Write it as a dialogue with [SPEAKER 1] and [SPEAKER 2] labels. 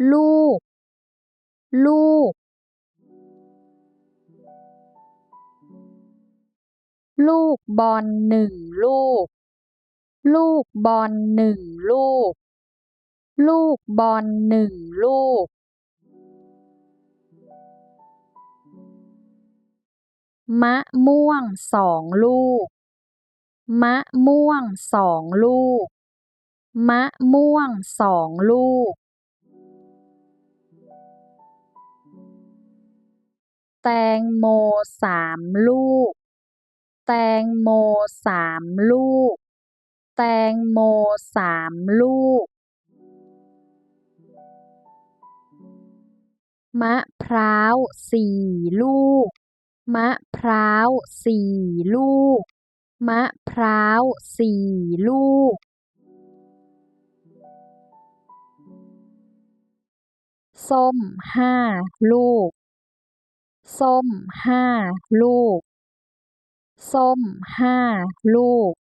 [SPEAKER 1] ลูกลูกลูกบอลหนึ่งลูกลูกบอลหนึ่งลูกลูกบอลหนึ่งลูกมะม่วงสองลูกมะม่วงสองลูกมะม่วงสองลูกแตงโมสามลูกแตงโมสามลูกแตงโมสามลูกมะพร้าวสี่ลูกมะพร้าวสี่ลูกมะพร้าวสี่ลูกส้มห้าลูกส้มห้าลูกส้มห้าลูก